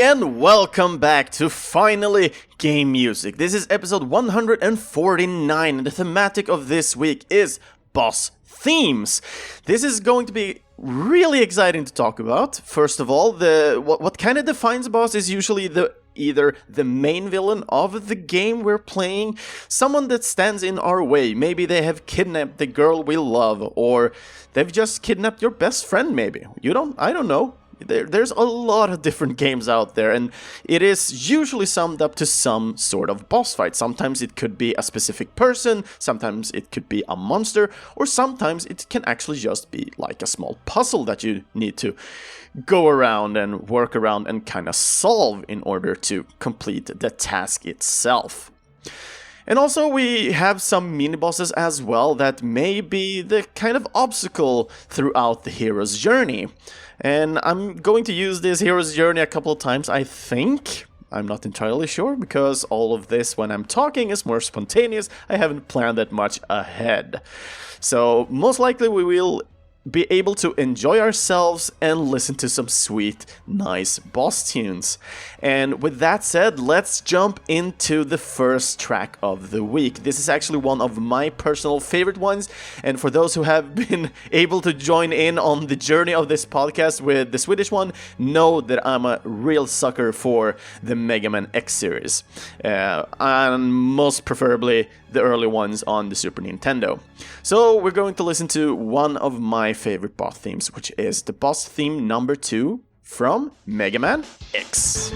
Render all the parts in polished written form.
and welcome back to Finally Game Music. This is episode 149 and the thematic of this week is boss themes. This is going to be really exciting to talk about. First of all, what kind of defines a boss is usually either the main villain of the game we're playing, someone that stands in our way. Maybe they have kidnapped the girl we love, or they've just kidnapped your best friend maybe. I don't know. There's a lot of different games out there, and it is usually summed up to some sort of boss fight. Sometimes it could be a specific person, sometimes it could be a monster, or sometimes it can actually just be like a small puzzle that you need to go around and work around and kind of solve in order to complete the task itself. And also we have some mini-bosses as well that may be the kind of obstacle throughout the hero's journey. And I'm going to use this hero's journey a couple of times, I think. I'm not entirely sure, because all of this when I'm talking is more spontaneous. I haven't planned that much ahead. So most likely we will be able to enjoy ourselves and listen to some sweet, nice boss tunes. And with that said, let's jump into the first track of the week. This is actually one of my personal favorite ones, and for those who have been able to join in on the journey of this podcast with the Swedish one, know that I'm a real sucker for the Mega Man X series, and most preferably the early ones on the Super Nintendo. So we're going to listen to one of my favorite boss themes, which is the boss theme number 2 from Mega Man X.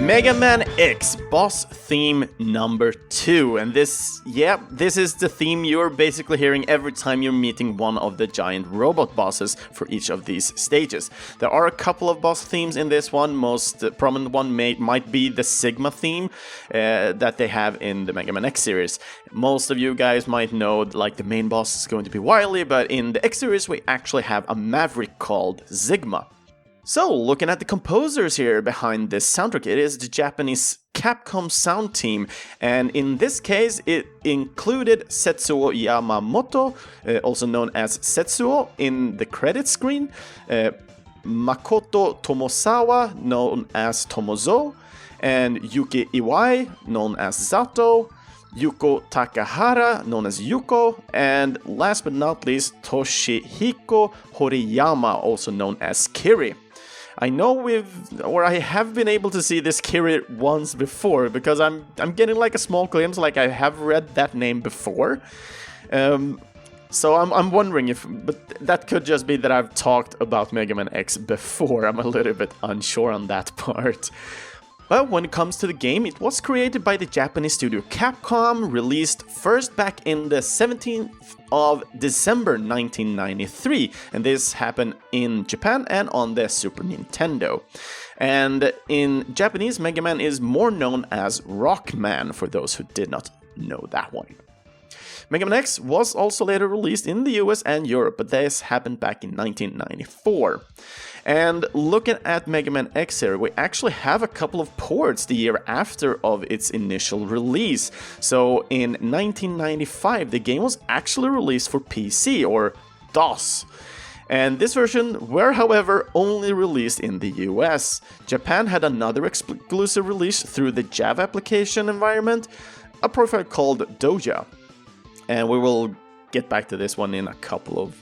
Mega Man X boss theme number 2, and this is the theme you're basically hearing every time you're meeting one of the giant robot bosses for each of these stages. There are a couple of boss themes in this one. Most prominent one might be the Sigma theme that they have in the Mega Man X series. Most of you guys might know like the main boss is going to be Wily, but in the X series we actually have a Maverick called Sigma. So, looking at the composers here behind this soundtrack, it is the Japanese Capcom sound team, and in this case it included Setsuo Yamamoto, also known as Setsuo, in the credit screen, Makoto Tomosawa, known as Tomozo, and Yuki Iwai, known as Zato, Yuko Takahara, known as Yuko, and last but not least, Toshihiko Horiyama, also known as Kiri. I know I have been able to see this Kiri once before, because I'm getting like a small glimpse, like I have read that name before. So I'm wondering but that could just be that I've talked about Mega Man X before. I'm a little bit unsure on that part. Well, when it comes to the game, it was created by the Japanese studio Capcom, released first back in the 17th of December 1993, and this happened in Japan and on the Super Nintendo. And in Japanese, Mega Man is more known as Rockman, for those who did not know that one. Mega Man X was also later released in the US and Europe, but this happened back in 1994. And looking at Mega Man X here, we actually have a couple of ports the year after of its initial release. So in 1995, the game was actually released for PC, or DOS. And this version were, however, only released in the US. Japan had another exclusive release through the Java application environment, a profile called Doja. And we will get back to this one in a couple of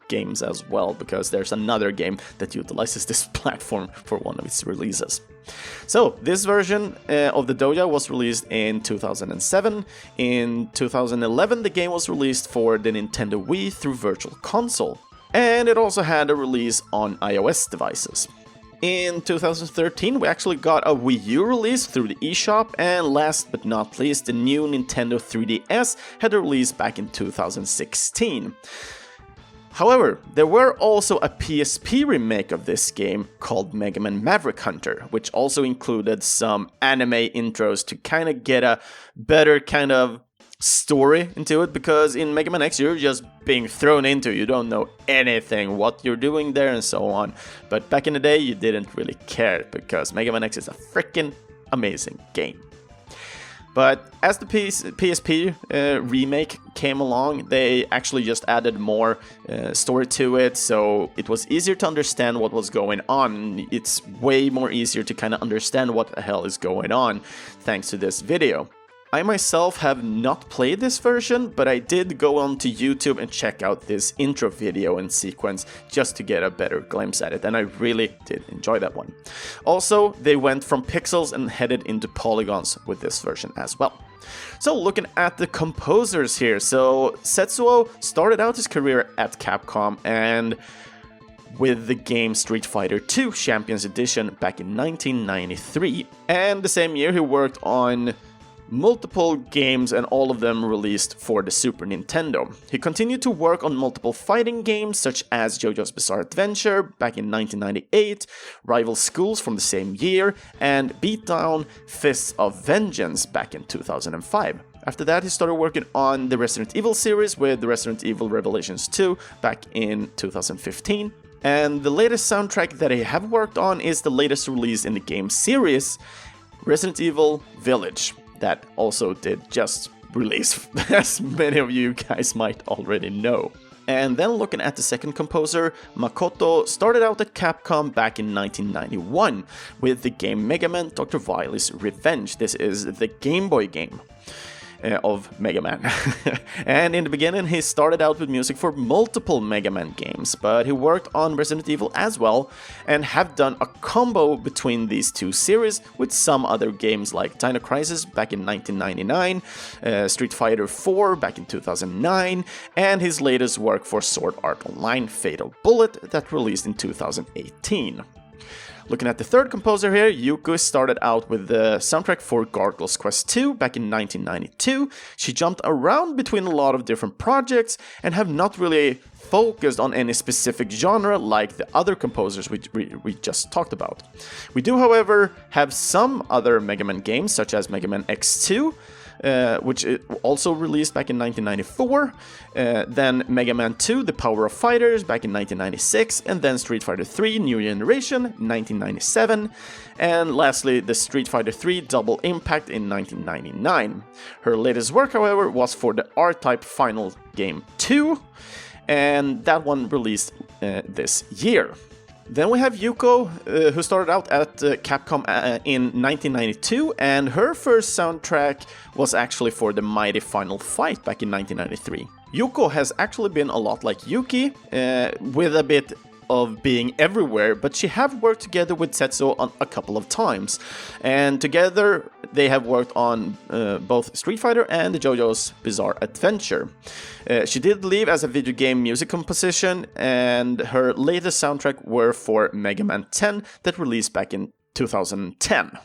games as well, because there's another game that utilizes this platform for one of its releases. So this version of the Doja was released in 2007. In 2011 the game was released for the Nintendo Wii through Virtual Console, and it also had a release on iOS devices. In 2013, we actually got a Wii U release through the eShop, and last but not least, the new Nintendo 3DS had a release back in 2016. However, there were also a PSP remake of this game called Mega Man Maverick Hunter, which also included some anime intros to kind of get a better kind of story into it, because in Mega Man X you're just being thrown into, you don't know anything, what you're doing there and so on. But back in the day you didn't really care, because Mega Man X is a freaking amazing game. But as the PSP remake came along, they actually just added more story to it, so it was easier to understand what was going on. It's way more easier to kind of understand what the hell is going on thanks to this video. I myself have not played this version, but I did go on to YouTube and check out this intro video and sequence just to get a better glimpse at it, and I really did enjoy that one. Also, they went from pixels and headed into polygons with this version as well. So looking at the composers here, so Setsuo started out his career at Capcom and with the game Street Fighter II Champions Edition back in 1993, and the same year he worked on multiple games, and all of them released for the Super Nintendo. He continued to work on multiple fighting games such as JoJo's Bizarre Adventure back in 1998, Rival Schools from the same year, and Beatdown Fists of Vengeance back in 2005. After that, he started working on the Resident Evil series with the Resident Evil Revelations 2 back in 2015. And the latest soundtrack that I have worked on is the latest release in the game series, Resident Evil Village, that also did just release, as many of you guys might already know. And then looking at the second composer, Makoto started out at Capcom back in 1991 with the game Mega Man Dr. Wily's Revenge. This is the Game Boy game of Mega Man. And in the beginning he started out with music for multiple Mega Man games, but he worked on Resident Evil as well and have done a combo between these two series with some other games like Dino Crisis back in 1999, Street Fighter 4 back in 2009, and his latest work for Sword Art Online Fatal Bullet that released in 2018. Looking at the third composer here, Yuko started out with the soundtrack for Gargoyle's Quest 2 back in 1992. She jumped around between a lot of different projects and have not really focused on any specific genre like the other composers we just talked about. We do, however, have some other Mega Man games such as Mega Man X2, which also released back in 1994, then Mega Man 2, The Power of Fighters back in 1996, and then Street Fighter 3, New Generation, 1997, and lastly the Street Fighter 3 Double Impact in 1999. Her latest work, however, was for the R-Type Final Game 2, and that one released this year. Then we have Yuko, who started out at Capcom in 1992, and her first soundtrack was actually for the Mighty Final Fight back in 1993. Yuko has actually been a lot like Yuki, with a bit of being everywhere, but she have worked together with Setsuo on a couple of times, and together they have worked on both Street Fighter and JoJo's Bizarre Adventure. She did leave as a video game music composition, and her latest soundtrack were for Mega Man 10 that released back in 2010.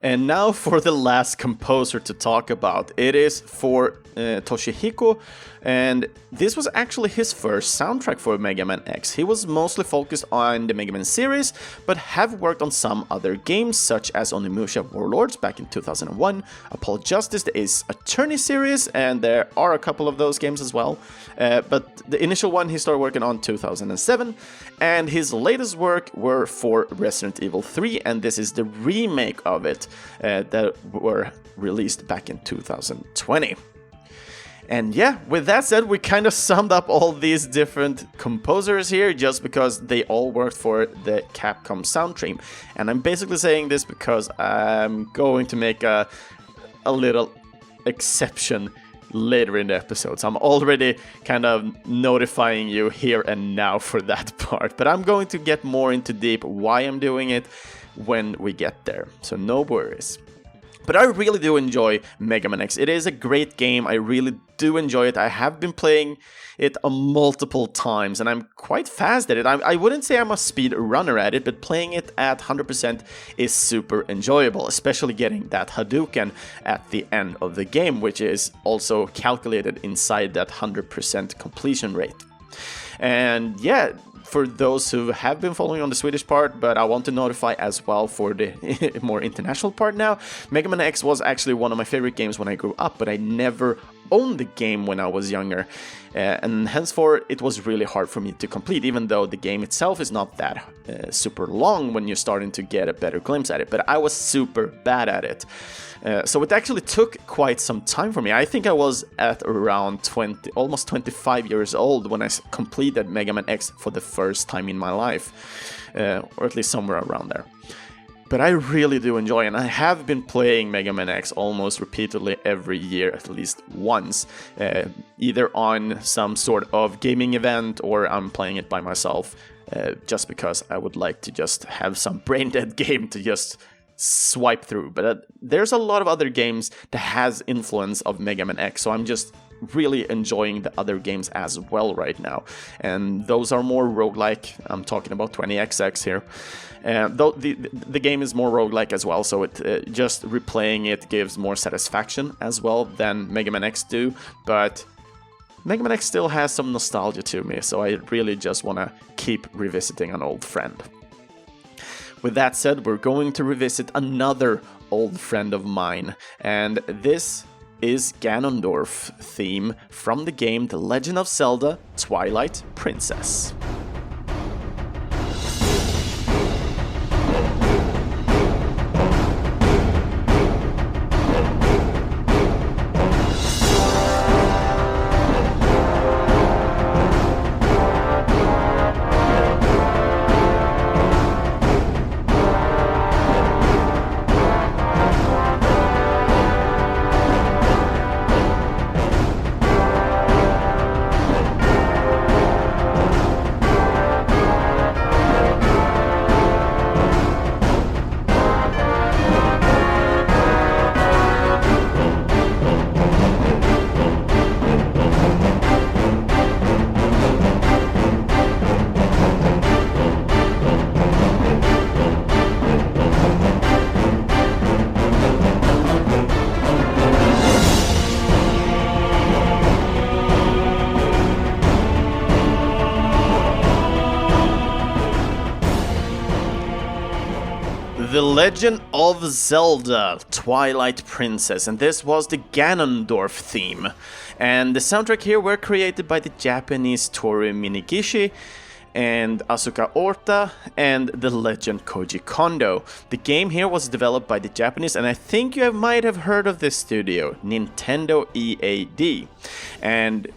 And now for the last composer to talk about. It is for Toshihiko, and this was actually his first soundtrack for Mega Man X. He was mostly focused on the Mega Man series, but have worked on some other games such as Onimusha Warlords back in 2001, Apollo Justice, the Ace Attorney series, and there are a couple of those games as well. But the initial one he started working on 2007, and his latest work were for Resident Evil 3, and this is the remake of it that were released back in 2020. And yeah, with that said, we kind of summed up all these different composers here just because they all worked for the Capcom soundtrack. And I'm basically saying this because I'm going to make a little exception later in the episodes. I'm already kind of notifying you here and now for that part, but I'm going to get more into deep why I'm doing it when we get there, so no worries. But I really do enjoy Mega Man X. It is a great game. I really do enjoy it. I have been playing it multiple times, and I'm quite fast at it. I wouldn't say I'm a speed runner at it, but playing it at 100% is super enjoyable, especially getting that Hadouken at the end of the game, which is also calculated inside that 100% completion rate. And yeah, for those who have been following on the Swedish part, but I want to notify as well for the more international part now, Mega Man X was actually one of my favorite games when I grew up, but I never owned the game when I was younger, and henceforth it was really hard for me to complete, even though the game itself is not that super long when you're starting to get a better glimpse at it, but I was super bad at it. So it actually took quite some time for me. I think I was at around 20, almost 25 years old when I completed Mega Man X for the first time in my life, or at least somewhere around there. But I really do enjoy it, and I have been playing Mega Man X almost repeatedly every year, at least once, either on some sort of gaming event or I'm playing it by myself, just because I would like to just have some brain-dead game to just swipe through. But there's a lot of other games that has influence of Mega Man X, so I'm just really enjoying the other games as well right now. And those are more roguelike. I'm talking about 20XX here. Though the game is more roguelike as well, so it just replaying it gives more satisfaction as well than Mega Man X do. But Mega Man X still has some nostalgia to me, so I really just want to keep revisiting an old friend. With that said, we're going to revisit another old friend of mine, and this is Ganondorf theme from the game The Legend of Zelda Twilight Princess. The Legend of Zelda Twilight Princess, and this was the Ganondorf theme. And the soundtrack here were created by the Japanese Toru Minegishi and Asuka Orta and the legend Koji Kondo. The game here was developed by the Japanese, and I think you might have heard of this studio, Nintendo EAD. And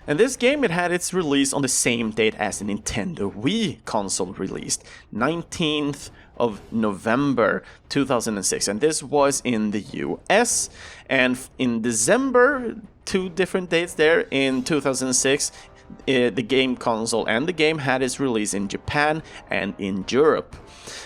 this game, it had its release on the same date as the Nintendo Wii console released, 19th of November 2006, and this was in the US, and in December, 2 different dates there, in 2006, the game console and the game had its release in Japan and in Europe.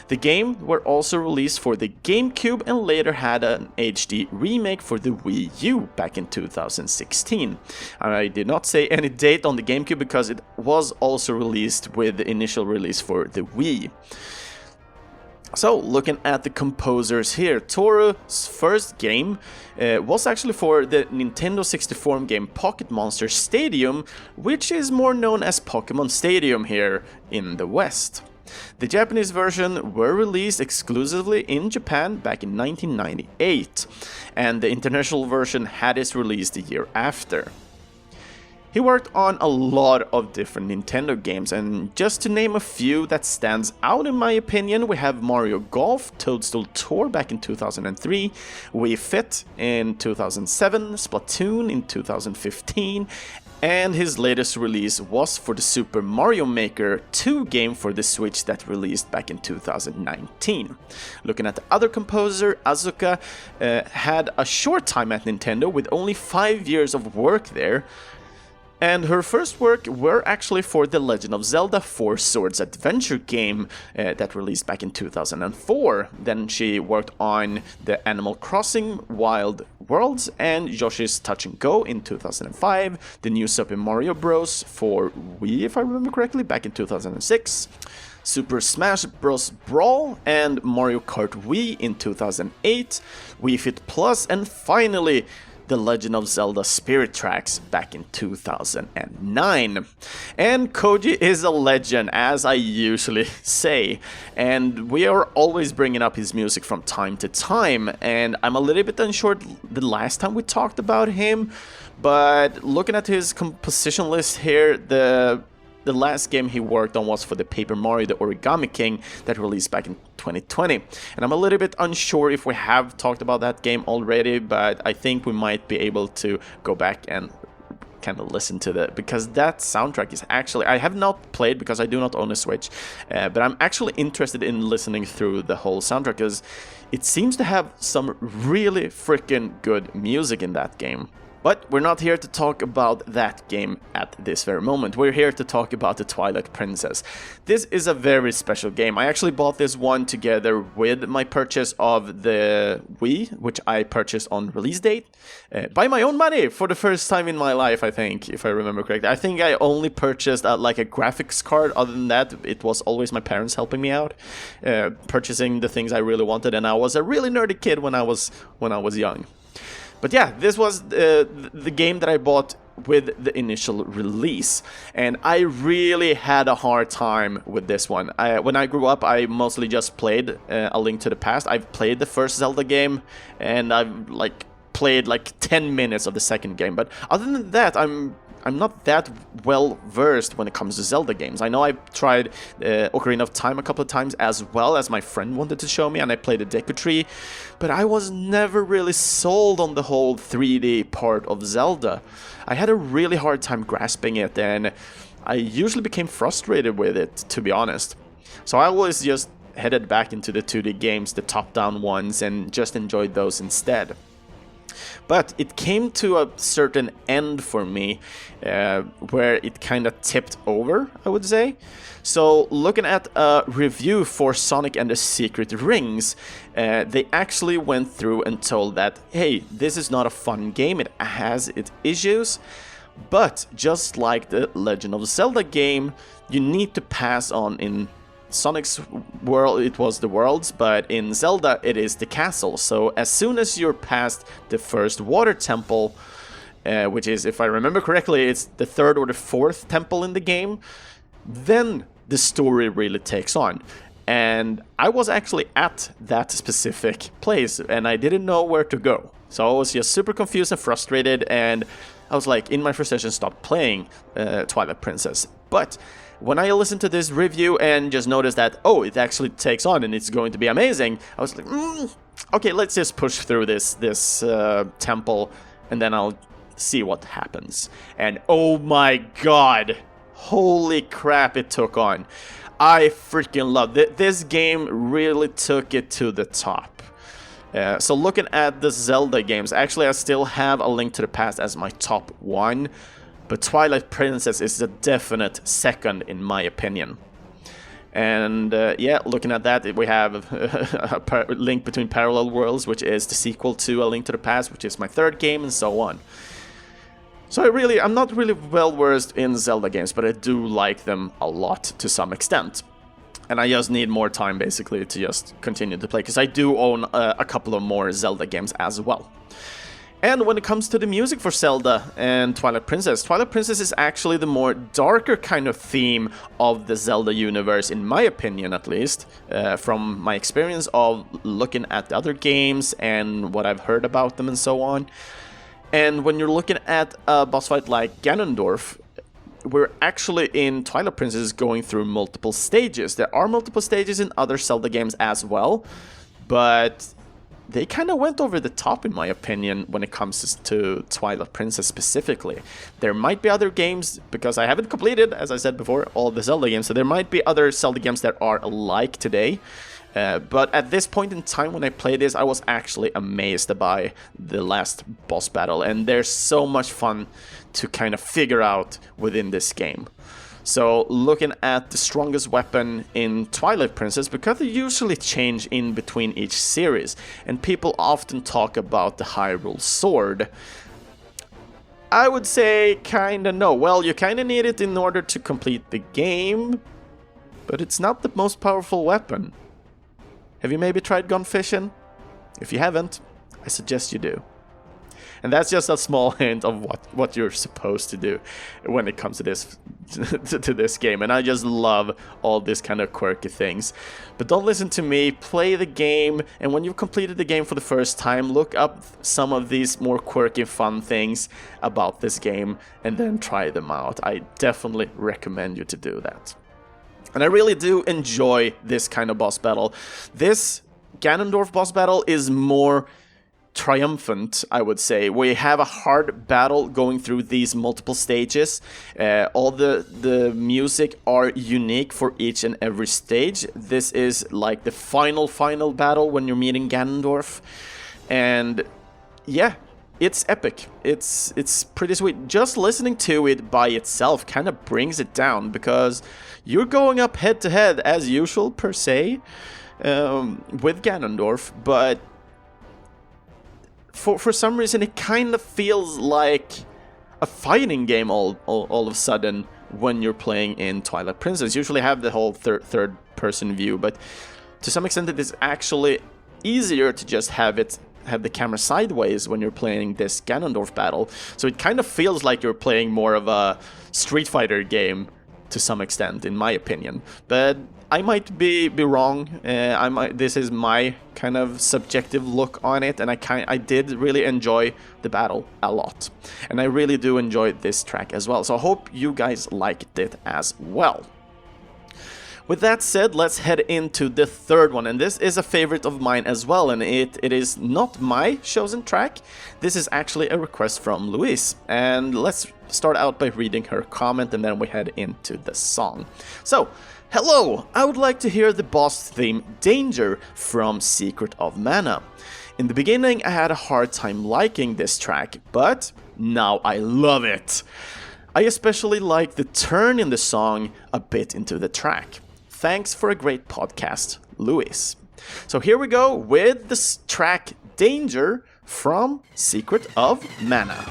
The game were also released for the GameCube and later had an HD remake for the Wii U back in 2016. I did not say any date on the GameCube because it was also released with the initial release for the Wii. So, looking at the composers here, Toru's first game was actually for the Nintendo 64 game Pocket Monster Stadium, which is more known as Pokémon Stadium here in the West. The Japanese version were released exclusively in Japan back in 1998, and the international version had its release the year after. He worked on a lot of different Nintendo games, and just to name a few that stands out in my opinion, we have Mario Golf, Toadstool Tour back in 2003, Wii Fit in 2007, Splatoon in 2015, and his latest release was for the Super Mario Maker 2 game for the Switch that released back in 2019. Looking at the other composer, Asuka had a short time at Nintendo with only 5 years of work there. And her first work were actually for The Legend of Zelda 4 Swords Adventure game that released back in 2004. Then she worked on the Animal Crossing Wild Worlds and Yoshi's Touch and Go in 2005, the new Super Mario Bros. For Wii, if I remember correctly, back in 2006, Super Smash Bros. Brawl and Mario Kart Wii in 2008, Wii Fit Plus, and finally, The Legend of Zelda Spirit Tracks back in 2009. And Koji is a legend, as I usually say, and we are always bringing up his music from time to time, and I'm a little bit unsure the last time we talked about him, but looking at his composition list here, the last game he worked on was for the Paper Mario The Origami King that released back in 2020. And I'm a little bit unsure if we have talked about that game already, but I think we might be able to go back and kind of listen to that, because that soundtrack is actually, I have not played because I do not own a Switch, but I'm actually interested in listening through the whole soundtrack because it seems to have some really freaking good music in that game. But we're not here to talk about that game at this very moment. We're here to talk about the Twilight Princess. This is a very special game. I actually bought this one together with my purchase of the Wii, which I purchased on release date, by my own money for the first time in my life, I think, if I remember correctly. I think I only purchased like a graphics card. Other than that, it was always my parents helping me out, purchasing the things I really wanted, and I was a really nerdy kid when I was young. But yeah, this was the game that I bought with the initial release, and I really had a hard time with this one. When I grew up, I mostly just played A Link to the Past. I've played the first Zelda game, and I've played 10 minutes of the second game. But other than that, I'm not that well versed when it comes to Zelda games. I know I've tried Ocarina of Time a couple of times as well, as my friend wanted to show me, and I played a Deku Tree, but I was never really sold on the whole 3D part of Zelda. I had a really hard time grasping it, and I usually became frustrated with it, to be honest. So I always just headed back into the 2D games, the top-down ones, and just enjoyed those instead. But it came to a certain end for me, where it kind of tipped over, I would say. So looking at a review for Sonic and the Secret Rings, they actually went through and told that, hey, this is not a fun game, it has its issues, but just like the Legend of Zelda game, you need to pass on. In Sonic's world, it was the worlds, but in Zelda, it is the castle. So as soon as you're past the first water temple, which is, if I remember correctly, it's the third or the fourth temple in the game, then the story really takes on. And I was actually at that specific place, and I didn't know where to go. So I was just super confused and frustrated, and I was like, in my frustration, stopped playing Twilight Princess. But when I listened to this review and just noticed that, oh, it actually takes on and it's going to be amazing, I was like, okay, let's just push through this temple, and then I'll see what happens. And oh my god, holy crap, it took on. I freaking loved it. This game really took it to the top. So looking at the Zelda games, actually I still have A Link to the Past as my top one, but Twilight Princess is a definite second in my opinion. And yeah, looking at that, we have a Link Between Parallel Worlds, which is the sequel to A Link to the Past, which is my third game, and so on. So I'm not really well versed in Zelda games, but I do like them a lot to some extent. And I just need more time basically to just continue to play, because I do own a couple of more Zelda games as well. And when it comes to the music for Zelda and Twilight Princess is actually the more darker kind of theme of the Zelda universe, in my opinion at least, from my experience of looking at the other games and what I've heard about them and so on. And when you're looking at a boss fight like Ganondorf, we're actually in Twilight Princess going through multiple stages. There are multiple stages in other Zelda games as well, but they kind of went over the top, in my opinion, when it comes to Twilight Princess specifically. There might be other games, because I haven't completed, as I said before, all the Zelda games, so there might be other Zelda games that are alike today. But at this point in time when I played this, I was actually amazed by the last boss battle, and there's so much fun to kind of figure out within this game. So looking at the strongest weapon in Twilight Princess, because they usually change in between each series, and people often talk about the Hyrule Sword, I would say kinda no. Well, you kinda need it in order to complete the game, but it's not the most powerful weapon. Have you maybe tried gun fishing? If you haven't, I suggest you do. And that's just a small hint of what you're supposed to do when it comes to this to this game. And I just love all these kind of quirky things. But don't listen to me, play the game, and when you've completed the game for the first time, look up some of these more quirky, fun things about this game, and then try them out. I definitely recommend you to do that. And I really do enjoy this kind of boss battle. This Ganondorf boss battle is more triumphant, I would say. We have a hard battle going through these multiple stages. All the music are unique for each and every stage. This is like the final battle when you're meeting Ganondorf. And yeah, it's epic. It's pretty sweet. Just listening to it by itself kind of brings it down, because you're going up head to head as usual per se with Ganondorf, but for some reason it kind of feels like a fighting game all of a sudden when you're playing in Twilight Princess. Usually have the whole third person view, but to some extent it is actually easier to just have the camera sideways when you're playing this Ganondorf battle. So it kind of feels like you're playing more of a Street Fighter game to some extent, in my opinion. But I might be wrong. This is my kind of subjective look on it, and I did really enjoy the battle a lot. And I really do enjoy this track as well. So I hope you guys liked it as well. With that said, let's head into the third one, and this is a favorite of mine as well, and it is not my chosen track. This is actually a request from Louise, and let's start out by reading her comment, and then we head into the song. So, hello! I would like to hear the boss theme Danger from Secret of Mana. In the beginning I had a hard time liking this track, but now I love it. I especially like the turn in the song a bit into the track. Thanks for a great podcast, Louis. So here we go with the track Danger from Secret of Mana.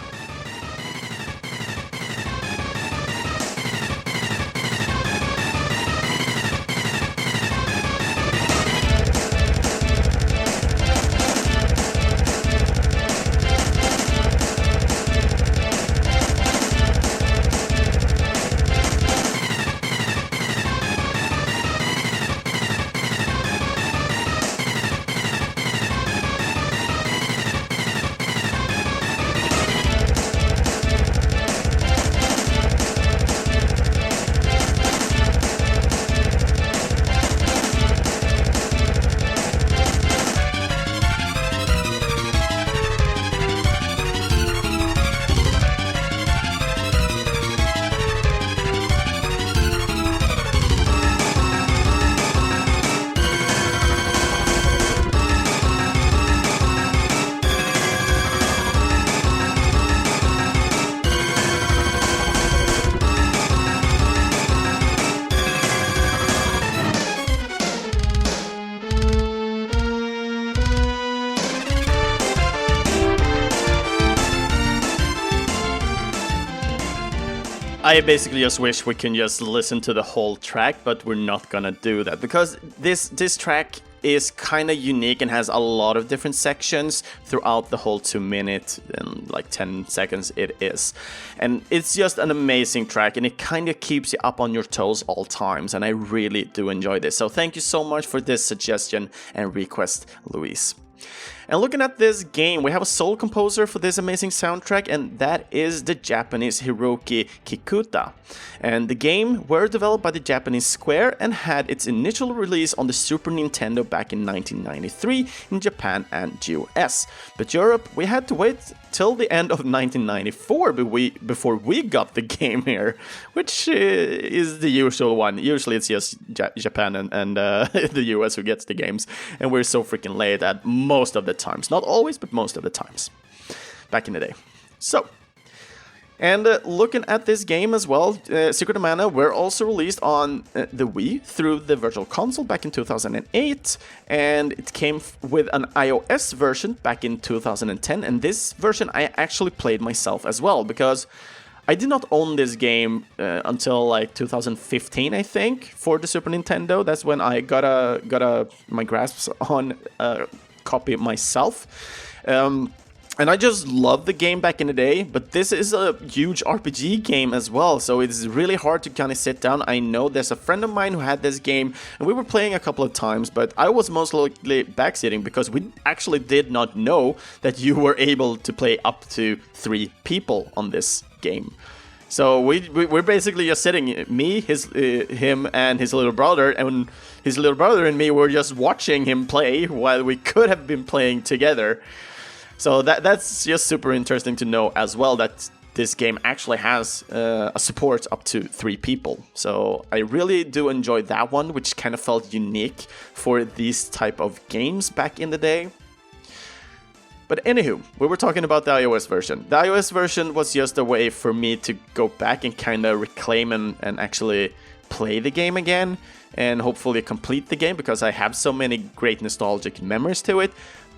I basically just wish we can just listen to the whole track, but we're not gonna do that, because this track is kind of unique and has a lot of different sections throughout the whole 2 minutes and like 10 seconds it is. And it's just an amazing track, and it kind of keeps you up on your toes all times, and I really do enjoy this. So thank you so much for this suggestion and request, Luis. And looking at this game, we have a sole composer for this amazing soundtrack, and that is the Japanese Hiroki Kikuta. And the game were developed by the Japanese Square and had its initial release on the Super Nintendo back in 1993 in Japan and US. But Europe, we had to wait till the end of 1994 before we got the game here, which is the usual one. Usually it's just Japan and the US who gets the games, and we're so freaking late at most of the times. Not always, but most of the times back in the day. So, and looking at this game as well, Secret of Mana were also released on the Wii through the Virtual Console back in 2008, and it came with an iOS version back in 2010, and this version I actually played myself as well, because I did not own this game until like 2015, I think, for the Super Nintendo. That's when I got my grasp on a copy myself. And I just loved the game back in the day, but this is a huge RPG game as well, so it's really hard to kind of sit down. I know there's a friend of mine who had this game, and we were playing a couple of times, but I was most likely backsitting because we actually did not know that you were able to play up to 3 people on this game. So we're basically just sitting, me, him, and his little brother, and his little brother and me were just watching him play while we could have been playing together. So that's just super interesting to know as well, that this game actually has a support up to 3 people. So I really do enjoy that one, which kind of felt unique for these type of games back in the day. But anywho, we were talking about the iOS version. The iOS version was just a way for me to go back and kind of reclaim and actually play the game again, and hopefully complete the game, because I have so many great nostalgic memories to it.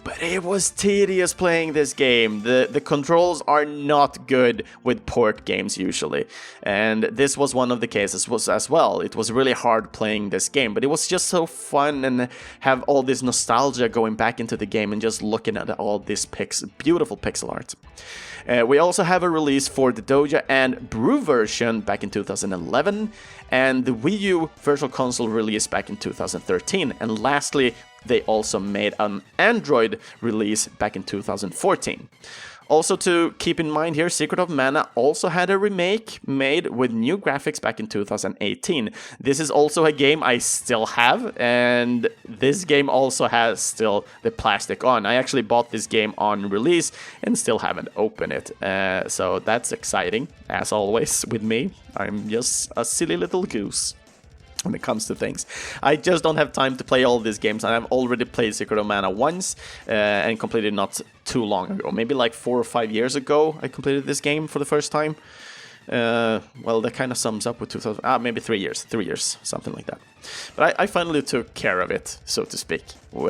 But it was tedious playing this game. The controls are not good with port games usually. And this was one of the cases as well. It was really hard playing this game, but it was just so fun and have all this nostalgia going back into the game and just looking at all this beautiful pixel art. We also have a release for the Doja and Brew version back in 2011, and the Wii U Virtual Console release back in 2013. And lastly, they also made an Android release back in 2014. Also to keep in mind here, Secret of Mana also had a remake made with new graphics back in 2018. This is also a game I still have, and this game also has still the plastic on. I actually bought this game on release and still haven't opened it. So that's exciting, as always with me. I'm just a silly little goose when it comes to things. I just don't have time to play all these games, and I've already played Secret of Mana once and completed not too long ago. Maybe like 4 or 5 years ago I completed this game for the first time. Well, that kind of sums up with 2000, maybe 3 years, something like that. But I finally took care of it, so to speak,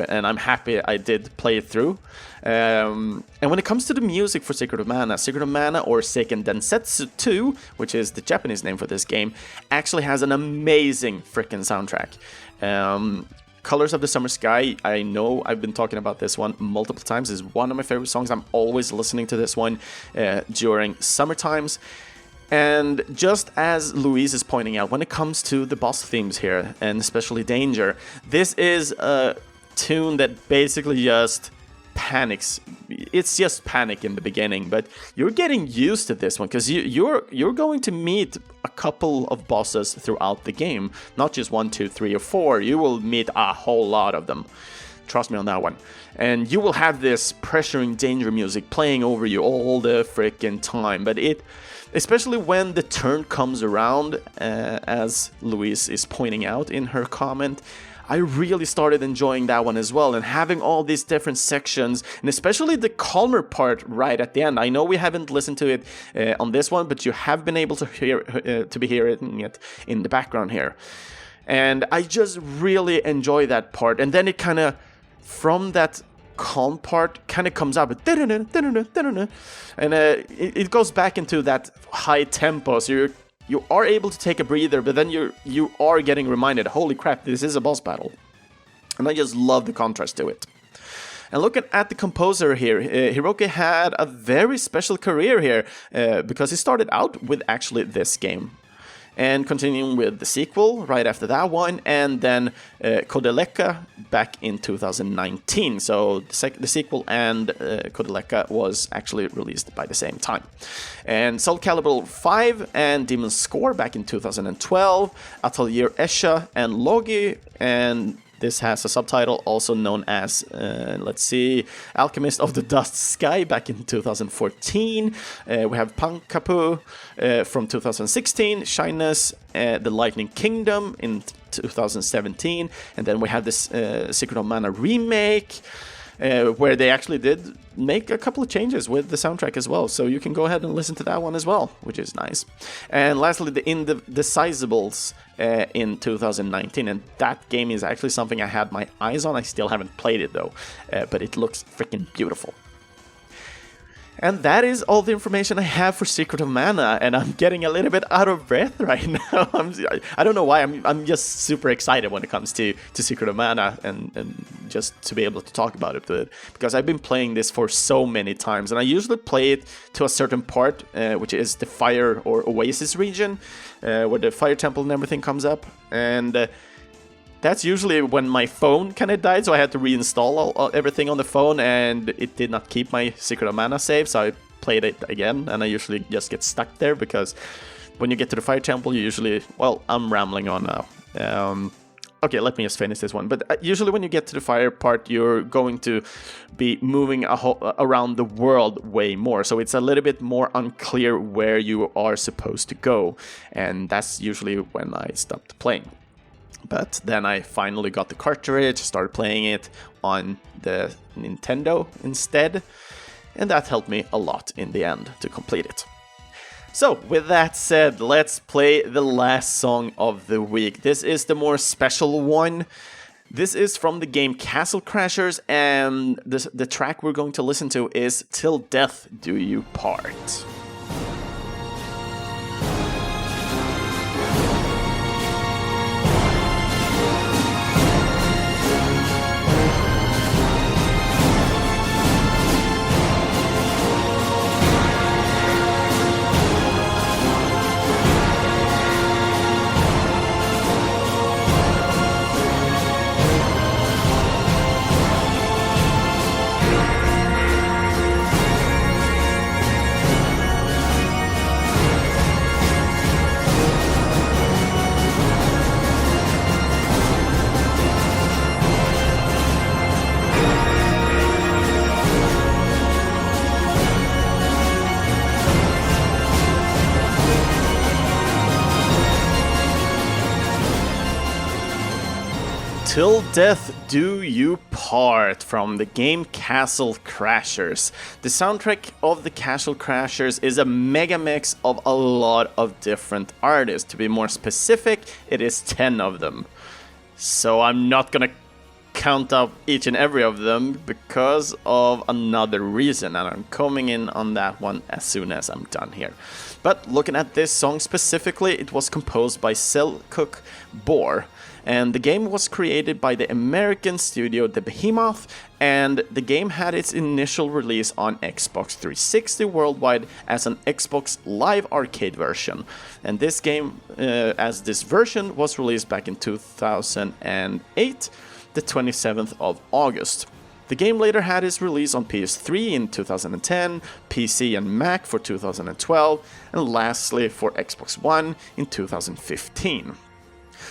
and I'm happy I did play it through. And when it comes to the music for Secret of Mana or Seiken Densetsu 2, which is the Japanese name for this game, actually has an amazing freaking soundtrack. Colors of the Summer Sky, I know I've been talking about this one multiple times. It's one of my favorite songs. I'm always listening to this one during summer times. And just as Louise is pointing out, when it comes to the boss themes here, and especially Danger, this is a tune that basically just panics. It's just panic in the beginning, but you're getting used to this one because you're going to meet a couple of bosses throughout the game, not just 1, 2, 3, or 4. You will meet a whole lot of them. Trust me on that one. And you will have this pressuring Danger music playing over you all the freaking time, but especially when the turn comes around, as Louise is pointing out in her comment, I really started enjoying that one as well, and having all these different sections, and especially the calmer part right at the end. I know we haven't listened to it on this one, but you have been able to be hearing it in the background here. And I just really enjoy that part, and then it kind of, from that calm part, kind of comes up with and it goes back into that high tempo, so you are able to take a breather, but then you are getting reminded, holy crap, this is a boss battle. And I just love the contrast to it. And looking at the composer here, Hiroki had a very special career here, because he started out with actually this game, and continuing with the sequel right after that one, and then Kodeleka back in 2019. So the sequel and Kodeleka was actually released by the same time. And Soul Calibur 5 and Demon's Score back in 2012, Atelier Escha and Logi, and this has a subtitle also known as, Alchemist of the Dust Sky back in 2014. We have Pankapu from 2016, Shyness, The Lightning Kingdom in 2017, and then we have this Secret of Mana remake, where they actually did make a couple of changes with the soundtrack as well, so you can go ahead and listen to that one as well, which is nice. And lastly, the Indecisables in 2019, and that game is actually something I had my eyes on. I still haven't played it though, but it looks freaking beautiful. And that is all the information I have for Secret of Mana, and I'm getting a little bit out of breath right now. I don't know why, I'm just super excited when it comes to Secret of Mana and just to be able to talk about it, because I've been playing this for so many times, and I usually play it to a certain part, which is the Fire or Oasis region, where the Fire Temple and everything comes up, and that's usually when my phone kind of died, so I had to reinstall everything on the phone, and it did not keep my Secret of Mana save, so I played it again, and I usually just get stuck there, because when you get to the Fire Temple, you usually... Well, I'm rambling on now. Okay, let me just finish this one. But usually when you get to the fire part, you're going to be moving around the world way more, so it's a little bit more unclear where you are supposed to go, and that's usually when I stopped playing. But then I finally got the cartridge, started playing it on the Nintendo instead, and that helped me a lot in the end to complete it. So, with that said, let's play the last song of the week. This is the more special one. This is from the game Castle Crashers, and the track we're going to listen to is Till Death Do You Part. Till Death Do You Part from the game Castle Crashers. The soundtrack of the Castle Crashers is a mega mix of a lot of different artists. To be more specific, it is 10 of them. So I'm not gonna count up each and every of them because of another reason, and I'm coming in on that one as soon as I'm done here. But looking at this song specifically, it was composed by Selçuk Bor, and the game was created by the American studio The Behemoth, and the game had its initial release on Xbox 360 worldwide as an Xbox Live Arcade version. And this game, as this version, was released back in 2008, the 27th of August. The game later had its release on PS3 in 2010, PC and Mac for 2012, and lastly for Xbox One in 2015.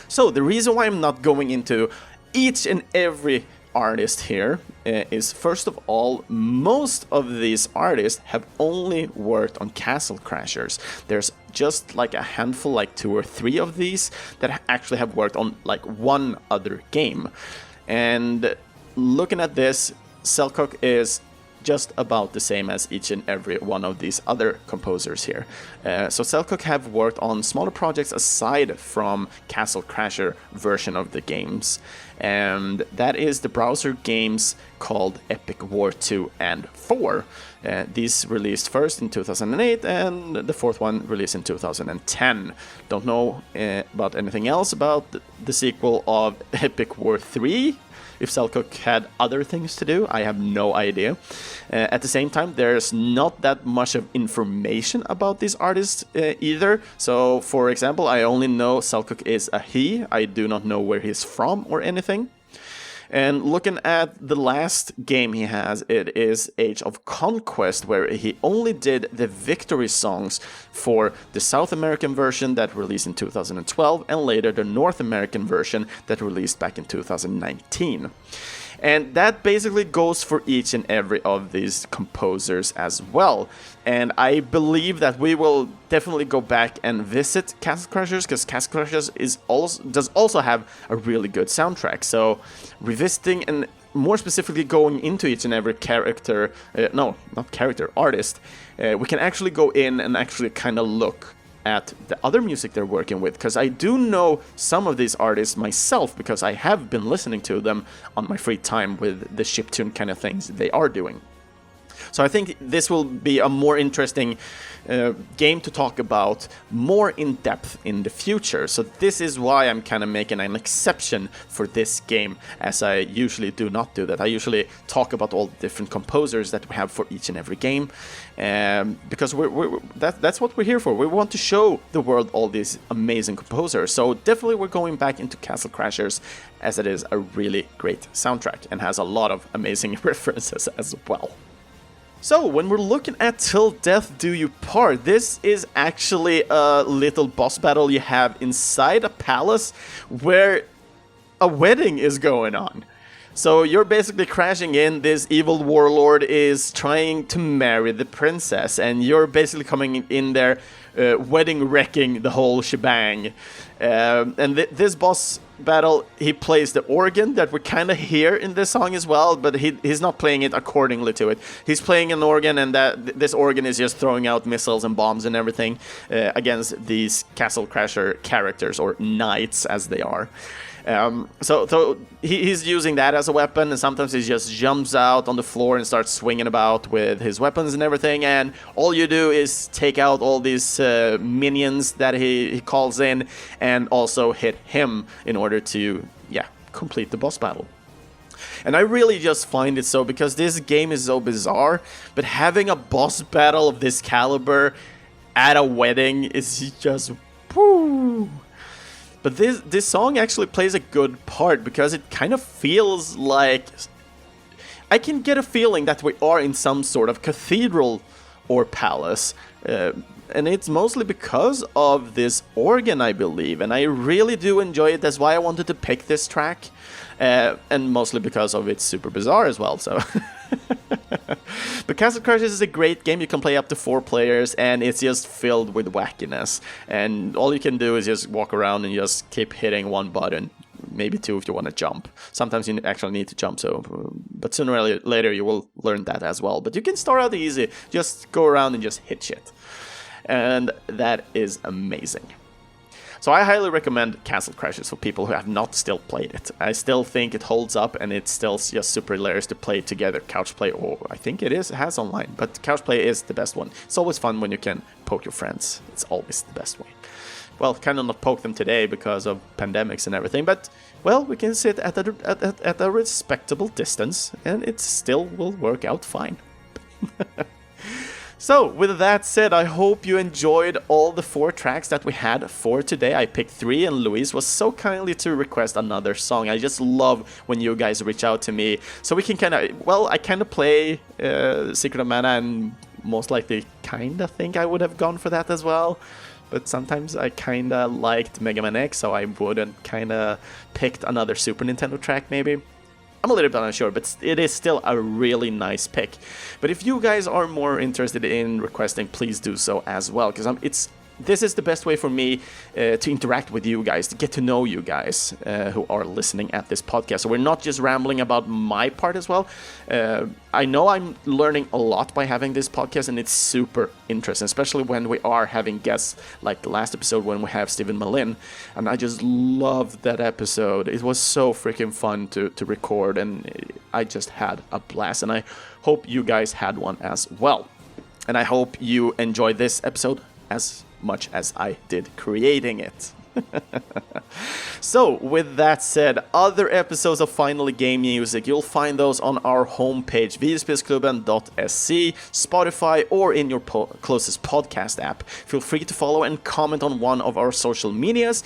So the reason why I'm not going into each and every artist here is, first of all, most of these artists have only worked on Castle Crashers. There's just like a handful, like 2 or 3 of these that actually have worked on like one other game. And looking at this, Selçuk is just about the same as each and every one of these other composers here. So Selçuk have worked on smaller projects aside from Castle Crasher version of the games, and that is the browser games called Epic War 2 and 4. These released first in 2008, and the fourth one released in 2010. Don't know about anything else about the sequel of Epic War 3. If Selçuk had other things to do, I have no idea. At the same time, there's not that much of information about these artists either. So, for example, I only know Selçuk is a he. I do not know where he's from or anything. And looking at the last game he has, it is Age of Conquest, where he only did the victory songs for the South American version that released in 2012, and later the North American version that released back in 2019. And that basically goes for each and every of these composers as well. And I believe that we will definitely go back and visit Castle Crashers, because Castle Crashers does also have a really good soundtrack. So revisiting and more specifically going into each and every artist, we can actually go in and actually kind of look at the other music they're working with, because I do know some of these artists myself, because I have been listening to them on my free time with the chiptune kind of things they are doing. So I think this will be a more interesting game to talk about more in depth in the future. So this is why I'm kind of making an exception for this game, as I usually do not do that. I usually talk about all the different composers that we have for each and every game, because that's what we're here for. We want to show the world all these amazing composers. So definitely we're going back into Castle Crashers, as it is a really great soundtrack and has a lot of amazing references as well. So, when we're looking at Till Death Do You Part, this is actually a little boss battle you have inside a palace where a wedding is going on. So you're basically crashing in, this evil warlord is trying to marry the princess, and you're basically coming in there, wedding wrecking the whole shebang. And this boss battle, he plays the organ that we kind of hear in this song as well, but he's not playing it accordingly to it. He's playing an organ, and this organ is just throwing out missiles and bombs and everything against these Castle Crasher characters, or knights as they are. So he's using that as a weapon, and sometimes he just jumps out on the floor and starts swinging about with his weapons and everything, and all you do is take out all these minions that he calls in, and also hit him in order to, complete the boss battle. And I really just find it so, because this game is so bizarre, but having a boss battle of this caliber at a wedding is just woo. But this song actually plays a good part, because it kind of feels like... I can get a feeling that we are in some sort of cathedral or palace. And it's mostly because of this organ, I believe. And I really do enjoy it. That's why I wanted to pick this track. And mostly because of it's super bizarre as well, so... But Castle Crashers is a great game. You can play up to 4 players, and it's just filled with wackiness. And all you can do is just walk around and just keep hitting one button, maybe 2 if you want to jump. Sometimes you actually need to jump, but sooner or later you will learn that as well. But you can start out easy, just go around and just hit shit. And that is amazing. So I highly recommend Castle Crashers for people who have not still played it. I still think it holds up, and it's still just super hilarious to play together. Couch play, or I think it has online, but couch play is the best one. It's always fun when you can poke your friends. It's always the best way. Well, kind of not poke them today because of pandemics and everything, but, well, we can sit at a respectable distance, and it still will work out fine. So, with that said, I hope you enjoyed all the 4 tracks that we had for today. I picked 3, and Louise was so kindly to request another song. I just love when you guys reach out to me, so we can I kind of play Secret of Mana, and most likely kind of think I would have gone for that as well. But sometimes I kind of liked Mega Man X, so I wouldn't kind of picked another Super Nintendo track maybe. I'm a little bit unsure, but it is still a really nice pick. But if you guys are more interested in requesting, please do so as well, because this is the best way for me to interact with you guys, to get to know you guys who are listening at this podcast. So we're not just rambling about my part as well. I know I'm learning a lot by having this podcast, and it's super interesting, especially when we are having guests like the last episode when we have Stephen Malin. And I just loved that episode. It was so freaking fun to record, and I just had a blast. And I hope you guys had one as well. And I hope you enjoyed this episode as much as I did creating it. So, with that said, other episodes of Finally Game Music, you'll find those on our homepage, videospelsklubben.se, Spotify, or in your closest podcast app. Feel free to follow and comment on one of our social medias,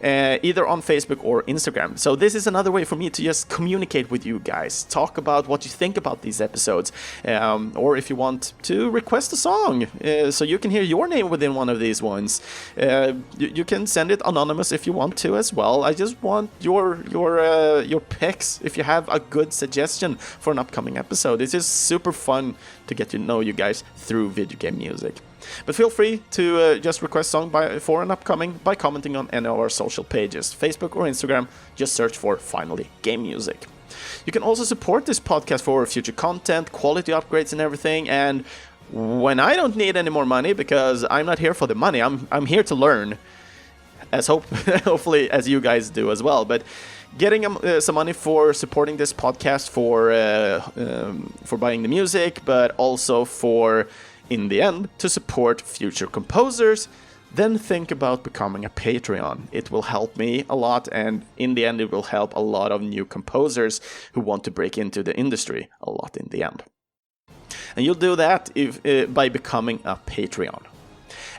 either on Facebook or Instagram. So this is another way for me to just communicate with you guys, talk about what you think about these episodes, or if you want to request a song, so you can hear your name within one of these ones. You can send it anonymous if you want to as well. I just want your picks if you have a good suggestion for an upcoming episode. It's just super fun to get to know you guys through video game music. But feel free to just request song for an upcoming by commenting on any of our social pages, Facebook or Instagram. Just search for Finally Game Music. You can also support this podcast for future content, quality upgrades and everything. And when I don't need any more money, because I'm not here for the money, I'm here to learn, as hopefully as you guys do as well. But getting some money for supporting this podcast, for buying the music, but also for, in the end, to support future composers, then think about becoming a Patreon. It will help me a lot, and in the end it will help a lot of new composers who want to break into the industry a lot in the end. And you'll do that by becoming a Patreon.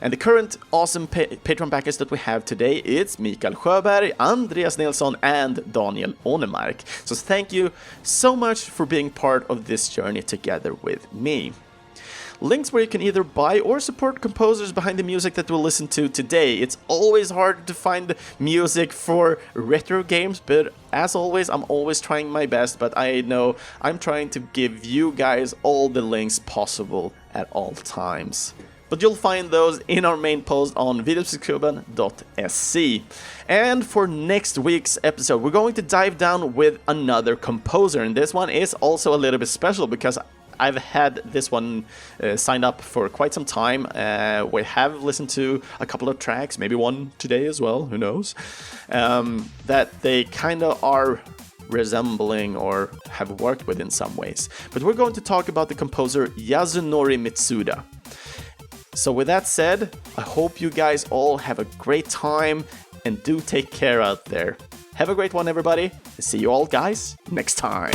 And the current awesome Patreon backers that we have today, it's Mikael Sjöberg, Andreas Nilsson, and Daniel Ånemark. So thank you so much for being part of this journey together with me. Links where you can either buy or support composers behind the music that we'll listen to today. It's always hard to find music for retro games, but as always, I'm always trying my best, but I know I'm trying to give you guys all the links possible at all times. But you'll find those in our main post on Videospelsklubben.se. And for next week's episode, we're going to dive down with another composer, and this one is also a little bit special because I've had this one signed up for quite some time. We have listened to a couple of tracks, maybe one today as well, who knows, that they kind of are resembling or have worked with in some ways. But we're going to talk about the composer Yasunori Mitsuda. So with that said, I hope you guys all have a great time and do take care out there. Have a great one, everybody. See you all guys next time.